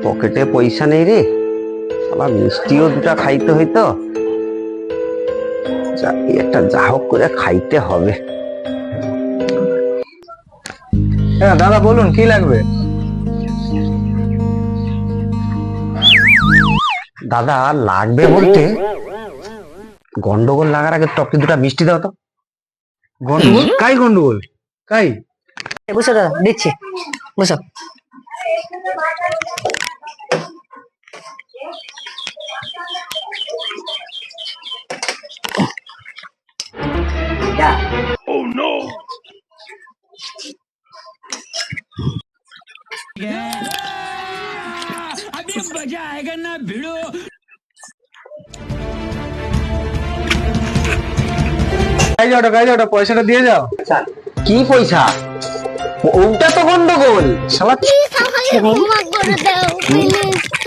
পকেটে পয়সা নেই রে, শালা মিষ্টিও দুটা খাইতে হইতো। একটা যা হোক করে খাইতে হবে। হ্যাঁ দাদা বলুন কি লাগবে? দাদা লাগবে বলতে, গন্ডগোল লাগার আগে টপকে দুটা মিষ্টি দাও তো। গন্ডগোল? কাই গন্ডগোল? কাই? বসো দাদা, দিচ্ছি, বসো। अभी मजा आएगा ना भिड़ो। কাই যাওটা পয়সাটা দিয়ে যাও। কি পয়সা? ওটা তো গন্ডগোল শালা। আমাকে ক্ষমা করে দাও প্লিজ।